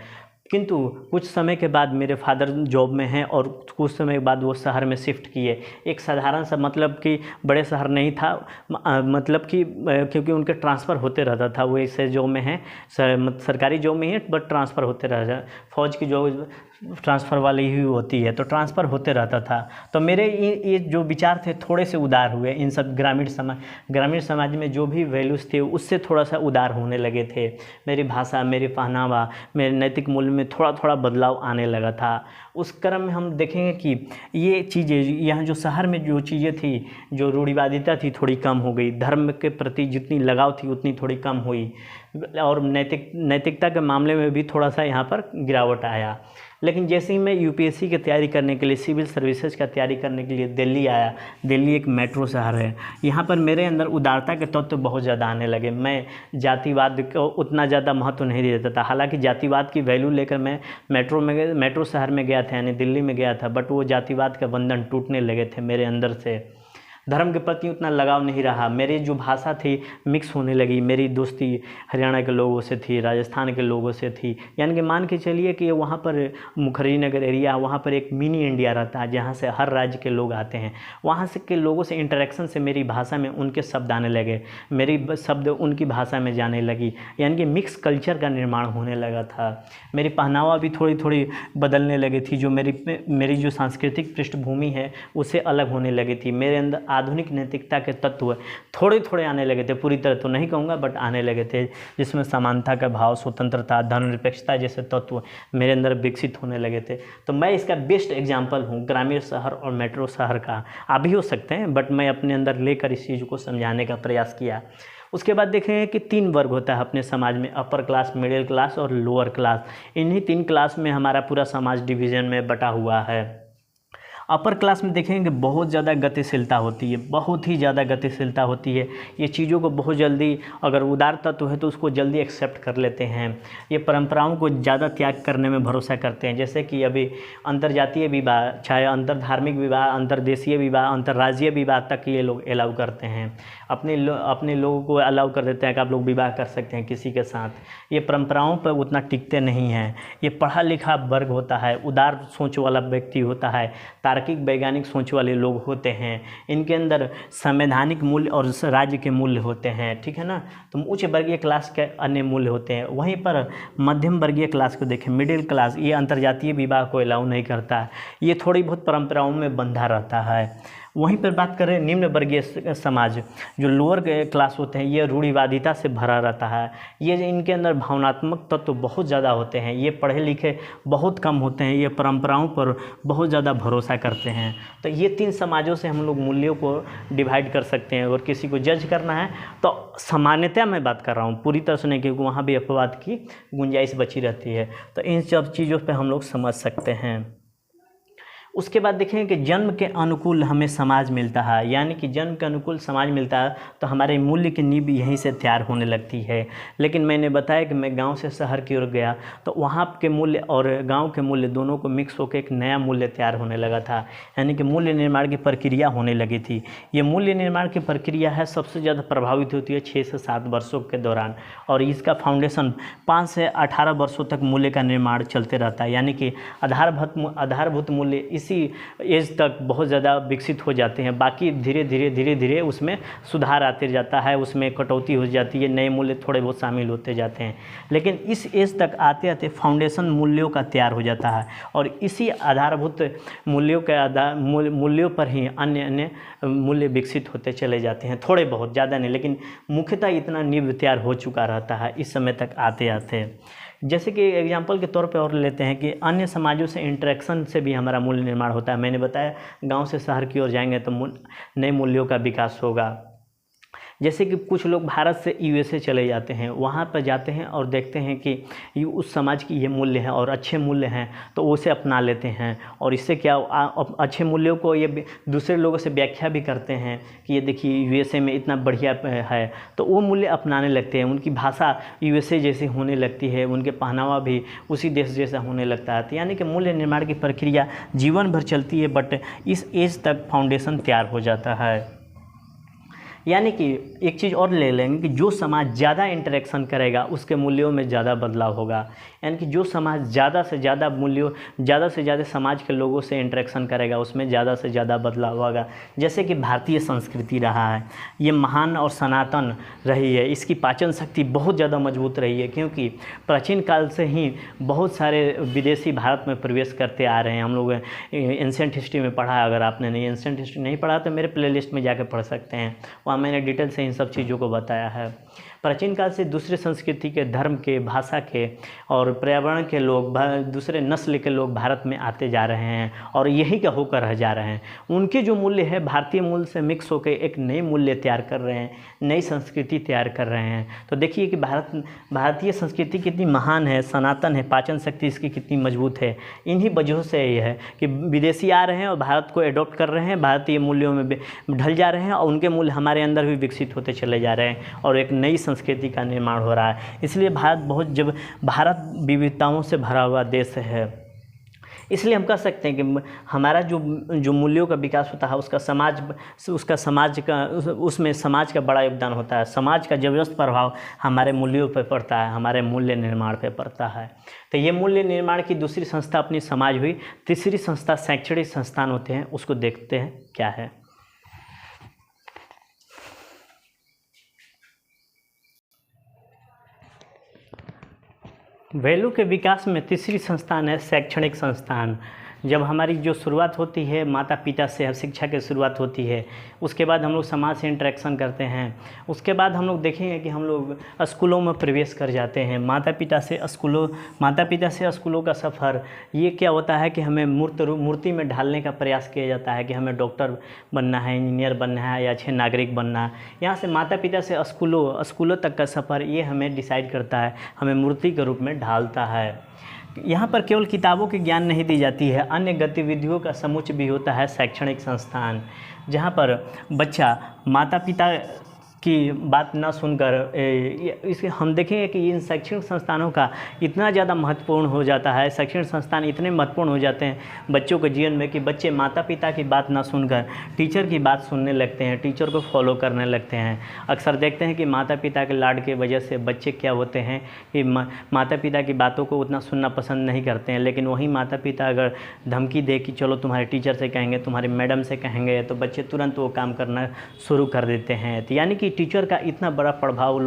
किंतु कुछ समय के बाद मेरे फादर जॉब में हैं और कुछ समय के बाद वो शहर में शिफ्ट किए। एक साधारण सा, मतलब कि बड़े शहर नहीं था, मतलब कि क्योंकि उनके ट्रांसफ़र होते रहता था, वो ऐसे जॉब में हैं, सरकारी जॉब में ही बट ट्रांसफ़र होते रहता है। फ़ौज की जॉब ट्रांसफ़र वाली ही होती है, तो ट्रांसफ़र होते रहता था। तो मेरे ये जो विचार थे थोड़े से उदार हुए, इन सब ग्रामीण समाज में जो भी वैल्यूज़ थे उससे थोड़ा सा उदार होने लगे थे। मेरी भाषा, मेरी पहनावा, मेरे नैतिक मूल्य में थोड़ा थोड़ा बदलाव आने लगा था। उस क्रम में हम देखेंगे कि ये चीज़ें यहाँ जो शहर में जो चीज़ें थी, जो रूढ़िवादिता थी, थोड़ी कम हो गई। धर्म के प्रति जितनी लगाव थी उतनी थोड़ी कम हुई, और नैतिकता के मामले में भी थोड़ा सा यहाँ पर गिरावट आया। लेकिन जैसे ही मैं यूपीएससी की तैयारी करने के लिए, सिविल सर्विसेज का तैयारी करने के लिए दिल्ली आया, दिल्ली एक मेट्रो शहर है, यहाँ पर मेरे अंदर उदारता के तत्व बहुत ज़्यादा आने लगे। मैं जातिवाद को उतना ज़्यादा महत्व नहीं देता था, हालांकि जातिवाद की वैल्यू लेकर मैं मेट्रो शहर में गया था, यानी दिल्ली में गया था, बट वो जातिवाद के बंधन टूटने लगे थे मेरे अंदर से। धर्म के प्रति उतना लगाव नहीं रहा। मेरी जो भाषा थी मिक्स होने लगी। मेरी दोस्ती हरियाणा के लोगों से थी, राजस्थान के लोगों से थी, यानी कि मान के चलिए कि वहाँ पर मुखर्जी नगर एरिया, वहाँ पर एक मिनी इंडिया रहता है, जहाँ से हर राज्य के लोग आते हैं। वहाँ से के लोगों से इंटरेक्शन से मेरी भाषा में उनके शब्द आने लगे, मेरी शब्द उनकी भाषा में जाने लगी, यानी कि मिक्स कल्चर का निर्माण होने लगा था। मेरी पहनावा भी थोड़ी थोड़ी बदलने लगी थी, जो मेरी जो सांस्कृतिक पृष्ठभूमि है उससे अलग होने लगी थी। मेरे अंदर आधुनिक नैतिकता के तत्व थोड़े थोड़े आने लगे थे, पूरी तरह तो नहीं कहूँगा बट आने लगे थे, जिसमें समानता का भाव, स्वतंत्रता, धर्मनिरपेक्षता जैसे तत्व मेरे अंदर विकसित होने लगे थे। तो मैं इसका बेस्ट एग्जाम्पल हूँ ग्रामीण शहर और मेट्रो शहर का। आप भी हो सकते हैं, बट मैं अपने अंदर लेकर इस चीज़ को समझाने का प्रयास किया। उसके बाद देखेंगे कि 3 वर्ग होता है अपने समाज में, अपर क्लास, मिडिल क्लास और लोअर क्लास। इन्हीं 3 क्लास में हमारा पूरा समाज डिवीज़न में बटा हुआ है। अपर क्लास में देखेंगे बहुत ज़्यादा गतिशीलता होती है, बहुत ही ज़्यादा गतिशीलता होती है। ये चीज़ों को बहुत जल्दी, अगर उदार तत्व है तो उसको जल्दी एक्सेप्ट कर लेते हैं। ये परंपराओं को ज़्यादा त्याग करने में भरोसा करते हैं, जैसे कि अभी अंतर्जातीय विवाह, चाहे अंतरधार्मिक विवाह, अंतर्देशीय विवाह, अंतर्राज्यीय विवाह तक ये लोग अलाउ करते हैं। अपने लोगों को अलाउ कर देते हैं कि आप लोग विवाह कर सकते हैं किसी के साथ। ये परंपराओं पर उतना टिकते नहीं हैं। ये पढ़ा लिखा वर्ग होता है, उदार सोच वाला व्यक्ति होता है, तार्किक वैज्ञानिक सोच वाले लोग होते हैं। इनके अंदर संवैधानिक मूल्य और राज्य के मूल्य होते हैं, ठीक है ना। तो उच्च वर्गीय क्लास के अन्य मूल्य होते हैं। वहीं पर मध्यम वर्गीय क्लास को देखें, मिडिल क्लास, ये अंतर्जातीय विवाह को अलाउ नहीं करता, ये थोड़ी बहुत परंपराओं में बंधा रहता है। वहीं पर बात करें निम्न वर्गीय समाज, जो लोअर क्लास होते हैं, ये रूढ़िवादिता से भरा रहता है। ये इनके अंदर भावनात्मक तत्व बहुत ज़्यादा होते हैं। ये पढ़े लिखे बहुत कम होते हैं। ये परंपराओं पर बहुत ज़्यादा भरोसा करते हैं। तो ये 3 समाजों से हम लोग मूल्यों को डिवाइड कर सकते हैं। और किसी को जज करना है तो सामान्यतः मैं बात कर रहा हूँ, पूरी तरह से नहीं, क्योंकि वहाँ भी अपवाद की गुंजाइश बची रहती है। तो इन सब चीज़ों पर हम लोग समझ सकते हैं। उसके बाद देखें कि जन्म के अनुकूल हमें समाज मिलता है, यानी कि जन्म के अनुकूल समाज मिलता है तो हमारे मूल्य की नींव यहीं से तैयार होने लगती है। लेकिन मैंने बताया कि मैं गांव से शहर की ओर गया तो वहाँ के मूल्य और गांव के मूल्य दोनों को मिक्स होकर एक नया मूल्य तैयार होने लगा था, यानी कि मूल्य निर्माण की प्रक्रिया होने लगी थी। ये मूल्य निर्माण की प्रक्रिया है सबसे ज़्यादा प्रभावित होती है 6 से 7 वर्षों के दौरान, और इसका फाउंडेशन 5 से 18 वर्षों तक मूल्य का निर्माण चलते रहता है, यानी कि आधारभूत मूल्य इसी एज तक बहुत ज़्यादा विकसित हो जाते हैं। बाकी धीरे धीरे उसमें सुधार आते जाता है, उसमें कटौती हो जाती है, नए मूल्य थोड़े बहुत शामिल होते जाते हैं। लेकिन इस एज तक आते आते फाउंडेशन मूल्यों का तैयार हो जाता है, और इसी आधारभूत मूल्यों पर ही अन्य मूल्य विकसित होते चले जाते हैं, थोड़े बहुत, ज़्यादा नहीं, लेकिन मुख्यतः इतना नींव तैयार हो चुका रहता है इस समय तक आते आते। जैसे कि एग्जांपल के तौर पे और लेते हैं कि अन्य समाजों से इंटरेक्शन से भी हमारा मूल्य निर्माण होता है। मैंने बताया गांव से शहर की ओर जाएंगे तो नए मूल्यों का विकास होगा। जैसे कि कुछ लोग भारत से यूएसए चले जाते हैं, वहाँ पर जाते हैं और देखते हैं कि उस समाज की ये मूल्य हैं और अच्छे मूल्य हैं तो उसे अपना लेते हैं, और इससे क्या अच्छे मूल्यों को ये दूसरे लोगों से व्याख्या भी करते हैं कि ये देखिए यूएसए में इतना बढ़िया है, तो वो मूल्य अपनाने लगते हैं। उनकी भाषा यूएसए जैसी होने लगती है, उनके पहनावा भी उसी देश जैसा होने लगता है। तो यानी कि मूल्य निर्माण की प्रक्रिया जीवन भर चलती है, बट इस एज तक फाउंडेशन तैयार हो जाता है। यानी कि एक चीज़ और ले लेंगे कि जो समाज ज़्यादा इंटरेक्शन करेगा उसके मूल्यों में ज़्यादा बदलाव होगा, यानी कि जो समाज ज़्यादा से ज़्यादा समाज के लोगों से इंटरेक्शन करेगा उसमें ज़्यादा से ज़्यादा बदलाव होगा। जैसे कि भारतीय संस्कृति रहा है, ये महान और सनातन रही है, इसकी पाचन शक्ति बहुत ज़्यादा मजबूत रही है, क्योंकि प्राचीन काल से ही बहुत सारे विदेशी भारत में प्रवेश करते आ रहे हैं। हम लोग एंशिएंट हिस्ट्री में पढ़ा है, अगर आपने एंशिएंट हिस्ट्री नहीं पढ़ा तो मेरे प्लेलिस्ट में जाकर पढ़ सकते हैं, वहाँ मैंने डिटेल से इन सब चीज़ों को बताया है। प्राचीन काल से दूसरे संस्कृति के, धर्म के, भाषा के और पर्यावरण के लोग, दूसरे नस्ल के लोग भारत में आते जा रहे हैं और यही का होकर रह जा रहे हैं। उनके जो मूल्य है भारतीय मूल्य से मिक्स होकर एक नए मूल्य तैयार कर रहे हैं, नई संस्कृति तैयार कर रहे हैं। तो देखिए कि भारतीय संस्कृति कितनी महान है, सनातन है, पाचन शक्ति इसकी कितनी मजबूत है। इन्हीं वजहों से ये है कि विदेशी आ रहे हैं और भारत को एडॉप्ट कर रहे हैं, भारतीय मूल्यों में ढल जा रहे हैं और उनके मूल्य हमारे अंदर भी विकसित होते चले जा रहे हैं और एक नई संस्कृति का निर्माण हो रहा है। इसलिए भारत विविधताओं से भरा हुआ देश है। इसलिए हम कह सकते हैं कि हमारा जो मूल्यों का विकास होता है उसमें समाज का बड़ा योगदान होता है। समाज का जबरदस्त प्रभाव हमारे मूल्यों पर पड़ता है, हमारे मूल्य निर्माण पर पड़ता है। तो ये मूल्य निर्माण की दूसरी संस्था अपनी समाज हुई। तीसरी संस्था शैक्षणिक संस्थान होते हैं, उसको देखते हैं क्या है। वैल्यू के विकास में तीसरी संस्थान है शैक्षणिक संस्थान। जब हमारी जो शुरुआत होती है माता पिता से, शिक्षा की शुरुआत होती है, उसके बाद हम लोग समाज से इंटरेक्शन करते हैं, उसके बाद हम लोग देखेंगे कि हम लोग स्कूलों में प्रवेश कर जाते हैं। माता पिता से स्कूलों का सफ़र, ये क्या होता है कि हमें मूर्ति में ढालने का प्रयास किया जाता है कि हमें डॉक्टर बनना है, इंजीनियर बनना है या अच्छे नागरिक बनना है। यहाँ से माता पिता से स्कूलों तक का सफ़र ये हमें डिसाइड करता है, हमें मूर्ति के रूप में ढालता है। यहाँ पर केवल किताबों की ज्ञान नहीं दी जाती है, अन्य गतिविधियों का समुच्चय भी होता है शैक्षणिक संस्थान, जहाँ पर बच्चा माता पिता की बात ना सुनकर इसे हम देखेंगे कि इन शैक्षणिक संस्थानों का इतना ज़्यादा महत्वपूर्ण हो जाता है, शैक्षणिक संस्थान इतने महत्वपूर्ण हो जाते हैं बच्चों के जीवन में कि बच्चे माता पिता की बात ना सुनकर टीचर की बात सुनने लगते हैं, टीचर को फॉलो करने लगते हैं। अक्सर देखते हैं कि माता पिता के लाड की वजह से बच्चे क्या होते हैं कि माता पिता की बातों को उतना सुनना पसंद नहीं करते हैं, लेकिन वही माता पिता अगर धमकी दे कि चलो तुम्हारे टीचर से कहेंगे, तुम्हारे मैडम से कहेंगे, तो बच्चे तुरंत वो काम करना शुरू कर देते हैं। तो यानी कि टीचर का इतना बड़ा प्रभाव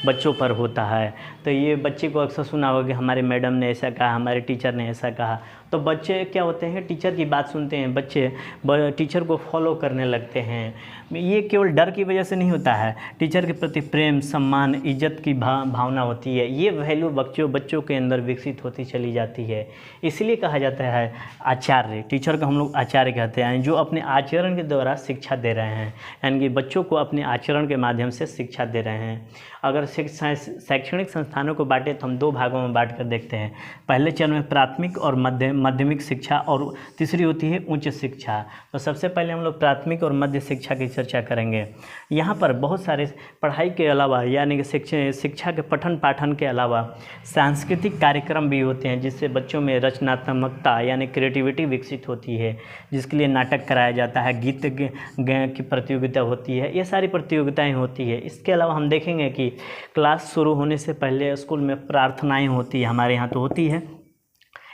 बच्चों पर होता है। तो ये बच्चे को अक्सर सुना होगा कि हमारे मैडम ने ऐसा कहा, हमारे टीचर ने ऐसा कहा, तो बच्चे क्या होते हैं टीचर की बात सुनते हैं, बच्चे टीचर को फॉलो करने लगते हैं। ये केवल डर की वजह से नहीं होता है, टीचर के प्रति प्रेम, सम्मान, इज्जत की भावना होती है। ये वैल्यू बच्चों के अंदर विकसित होती चली जाती है। इसलिए कहा जाता है आचार्य, टीचर को हम लोग आचार्य कहते हैं, जो अपने आचरण के द्वारा शिक्षा दे रहे हैं, यानी कि बच्चों को अपने आचरण के माध्यम से शिक्षा दे रहे हैं। अगर शैक्षणिक संस्थानों को बांटे तो हम दो भागों में बांट कर देखते हैं। पहले चरण में प्राथमिक और माध्यमिक शिक्षा और तीसरी होती है उच्च शिक्षा। तो सबसे पहले हम लोग प्राथमिक और मध्य शिक्षा की चर्चा करेंगे। यहाँ पर बहुत सारे पढ़ाई के अलावा यानी कि शिक्षा के पठन पाठन के अलावा सांस्कृतिक कार्यक्रम भी होते हैं, जिससे बच्चों में रचनात्मकता यानी क्रिएटिविटी विकसित होती है, जिसके लिए नाटक कराया जाता है, गीत की प्रतियोगिता होती है, ये सारी प्रतियोगिताएं होती है। इसके अलावा हम देखेंगे कि क्लास शुरू होने से पहले स्कूल में प्रार्थनाएं होती है, हमारे यहाँ तो होती है।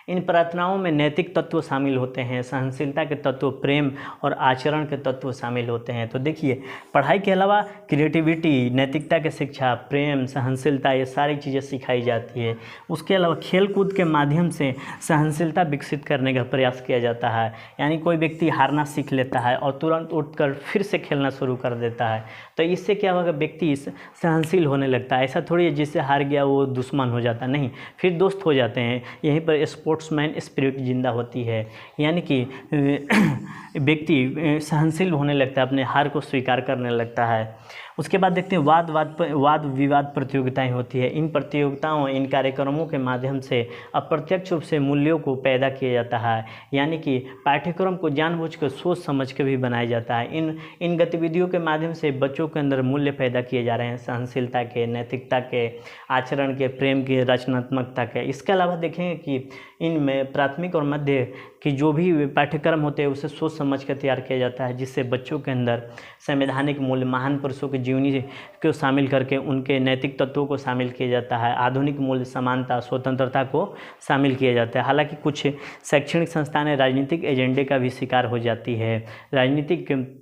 इन प्रार्थनाओं में नैतिक तत्व शामिल होते हैं, सहनशीलता के तत्व, प्रेम और आचरण के तत्व शामिल होते हैं। तो देखिए, पढ़ाई के अलावा क्रिएटिविटी, नैतिकता की शिक्षा, प्रेम, सहनशीलता, ये सारी चीज़ें सिखाई जाती है। उसके अलावा खेल कूद के माध्यम से सहनशीलता विकसित करने का प्रयास किया जाता है, यानी कोई व्यक्ति हारना सीख लेता है और तुरंत उठकर फिर से खेलना शुरू कर देता है। तो इससे क्या होगा, व्यक्ति सहनशील होने लगता है। ऐसा थोड़ी है जिससे हार गया वो दुश्मन हो जाता, नहीं, फिर दोस्त हो जाते हैं। यहीं पर स्पोर्ट्समैन स्पिरिट जिंदा होती है, यानी कि व्यक्ति सहनशील होने लगता है, अपने हार को स्वीकार करने लगता है। उसके बाद देखते हैं वाद विवाद प्रतियोगिताएं होती है। इन प्रतियोगिताओं, इन कार्यक्रमों के माध्यम से अप्रत्यक्ष रूप से मूल्यों को पैदा किया जाता है, यानी कि पाठ्यक्रम को जानबूझकर सोच समझ के भी बनाया जाता है। इन गतिविधियों के माध्यम से बच्चों के अंदर मूल्य पैदा किए जा रहे हैं, सहनशीलता के, नैतिकता के, आचरण के, प्रेम के, रचनात्मकता के। इसके अलावा देखेंगे कि इनमें प्राथमिक और मध्य की जो भी पाठ्यक्रम होते हैं उसे सोच समझ कर तैयार किया जाता है, जिससे बच्चों के अंदर संवैधानिक मूल्य, महान पुरुषों की जीवनी को शामिल करके उनके नैतिक तत्वों को शामिल किया जाता है, आधुनिक मूल्य, समानता, स्वतंत्रता को शामिल किया जाता है। हालांकि कुछ शैक्षणिक संस्थानें राजनीतिक एजेंडे का भी शिकार हो जाती है। राजनीतिक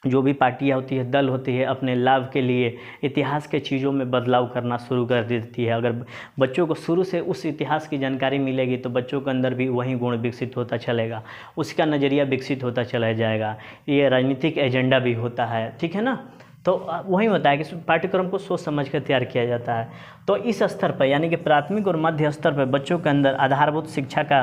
जो भी पार्टियाँ होती है, दल होती है, अपने लाभ के लिए इतिहास के चीज़ों में बदलाव करना शुरू कर देती है। अगर बच्चों को शुरू से उस इतिहास की जानकारी मिलेगी तो बच्चों के अंदर भी वही गुण विकसित होता चलेगा, उसका नज़रिया विकसित होता चला जाएगा। ये राजनीतिक एजेंडा भी होता है, ठीक है ना। तो वही होता है कि पाठ्यक्रम को सोच समझ कर तैयार किया जाता है। तो इस स्तर पर यानी कि प्राथमिक और मध्य स्तर पर बच्चों के अंदर आधारभूत शिक्षा का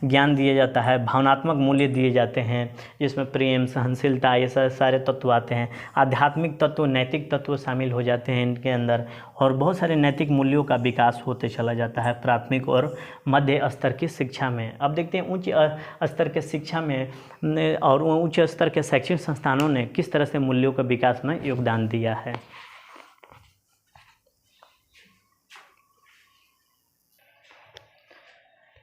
ज्ञान दिया जाता है, भावनात्मक मूल्य दिए जाते हैं, जिसमें प्रेम, सहनशीलता, ये सारे तत्व आते हैं। आध्यात्मिक तत्व, नैतिक तत्व शामिल हो जाते हैं इनके अंदर, और बहुत सारे नैतिक मूल्यों का विकास होते चला जाता है प्राथमिक और मध्य स्तर की शिक्षा में। अब देखते हैं उच्च स्तर के शिक्षा में और उच्च स्तर के शैक्षणिक संस्थानों ने किस तरह से मूल्यों का विकास में योगदान दिया है।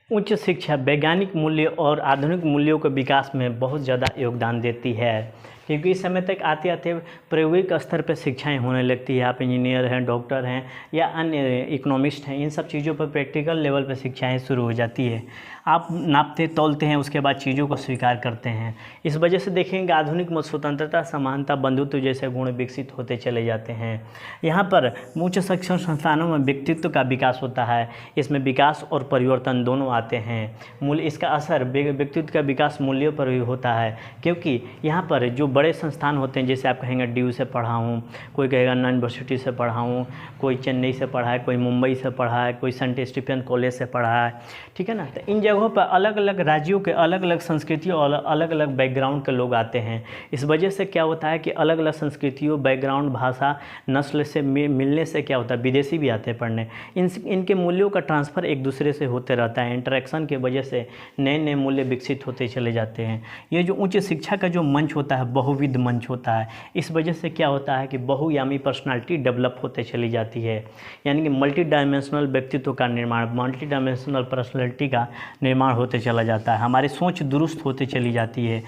उच्च शिक्षा वैज्ञानिक मूल्य और आधुनिक मूल्यों के विकास में बहुत ज़्यादा योगदान देती है, क्योंकि इस समय तक आते आते प्रायोगिक स्तर पर शिक्षाएं होने लगती है। आप इंजीनियर हैं, डॉक्टर हैं या अन्य इकोनॉमिस्ट हैं, इन सब चीज़ों पर प्रैक्टिकल लेवल पर शिक्षाएं शुरू हो जाती है। आप नापते तौलते हैं, उसके बाद चीज़ों को स्वीकार करते हैं। इस वजह से देखेंगे आधुनिक में स्वतंत्रता, समानता, बंधुत्व जैसे गुण विकसित होते चले जाते हैं। यहाँ पर उच्च शिक्षण संस्थानों में व्यक्तित्व का विकास होता है, इसमें विकास और परिवर्तन दोनों आते हैं। मूल्य, इसका असर व्यक्तित्व का विकास मूल्यों पर भी होता है, क्योंकि यहाँ पर जो बड़े संस्थान होते हैं, जैसे आप कहेंगे DU से पढ़ा हूँ, कोई कहेगा नॉन यूनिवर्सिटी से पढ़ा हूँ, कोई चेन्नई से पढ़ा है, कोई मुंबई से पढ़ा है, कोई सेंट स्टीफन कॉलेज से पढ़ा है, ठीक है ना। तो इन जगहों पर अलग अलग राज्यों के अलग अलग संस्कृतियों और अलग अलग बैकग्राउंड के लोग आते हैं। इस वजह से क्या होता है कि अलग अलग संस्कृतियों, बैकग्राउंड, भाषा, नस्ल से मिलने से क्या होता है, विदेशी भी आते हैं पढ़ने। इनके मूल्यों का ट्रांसफ़र एक दूसरे से होते रहता है। इंटरेक्शन की वजह से नए नए मूल्य विकसित होते चले जाते हैं। ये जो उच्च शिक्षा का जो मंच होता है, बहुविध मंच होता है। इस वजह से क्या होता है कि बहुआयामी पर्सनालिटी डेवलप होते चली जाती है, यानी कि मल्टी डायमेंशनल व्यक्तित्व का निर्माण, मल्टी डायमेंशनल पर्सनालिटी का निर्माण होते चला जाता है। हमारी सोच दुरुस्त होते चली जाती है।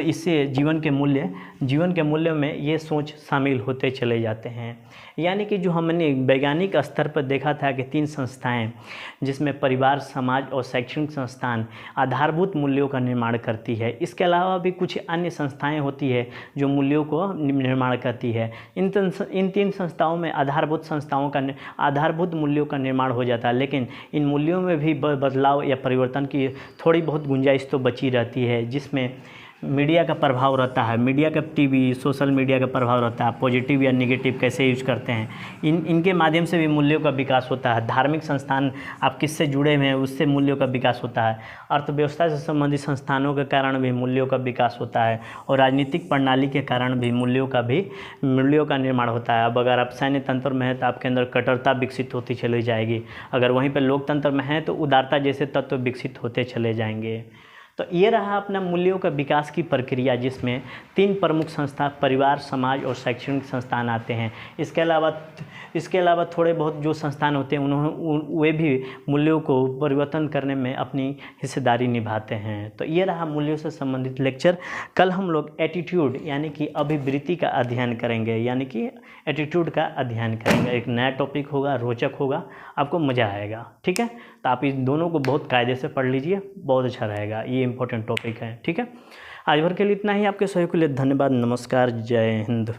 इससे जीवन के मूल्य में ये सोच शामिल होते चले जाते हैं। यानी कि जो हमने वैज्ञानिक स्तर पर देखा था कि 3 संस्थाएं, जिसमें परिवार, समाज और शैक्षणिक संस्थान आधारभूत मूल्यों का निर्माण करती है। इसके अलावा भी कुछ अन्य संस्थाएं होती है जो मूल्यों को निर्माण करती है। इन 3 संस्थाओं में आधारभूत मूल्यों का निर्माण हो जाता है, लेकिन इन मूल्यों में भी बदलाव या परिवर्तन की थोड़ी बहुत गुंजाइश तो बची रहती है, जिसमें मीडिया का प्रभाव रहता है, मीडिया का टीवी सोशल मीडिया का प्रभाव रहता है, पॉजिटिव या नेगेटिव कैसे यूज करते हैं, इनके माध्यम से भी मूल्यों का विकास होता है। धार्मिक संस्थान आप किससे जुड़े हुए हैं उससे मूल्यों का विकास होता है। अर्थव्यवस्था से संबंधित संस्थानों के कारण भी मूल्यों का विकास होता है और राजनीतिक प्रणाली के कारण भी मूल्यों का निर्माण होता है। अब अगर आप सैन्य तंत्र में हैं तो आपके अंदर कट्टरता विकसित होती चली जाएगी, अगर वहीं पर लोकतंत्र में हैं तो उदारता जैसे तत्व विकसित होते चले जाएंगे। तो ये रहा अपना मूल्यों का विकास की प्रक्रिया, जिसमें 3 प्रमुख संस्था परिवार, समाज और शैक्षणिक संस्थान आते हैं। इसके अलावा थोड़े बहुत जो संस्थान होते हैं वे भी मूल्यों को परिवर्तन करने में अपनी हिस्सेदारी निभाते हैं। तो ये रहा मूल्यों से संबंधित लेक्चर। कल हम लोग एटीट्यूड यानी कि अभिवृत्ति का अध्ययन करेंगे, यानी कि एटीट्यूड का अध्ययन करेंगे। एक नया टॉपिक होगा, रोचक होगा, आपको मज़ा आएगा। ठीक है, तो आप इस दोनों को बहुत कायदे से पढ़ लीजिए, बहुत अच्छा रहेगा। ये इंपॉर्टेंट टॉपिक है। ठीक है, आज भर के लिए इतना ही। आपके सहयोग के लिए धन्यवाद। नमस्कार, जय हिंद।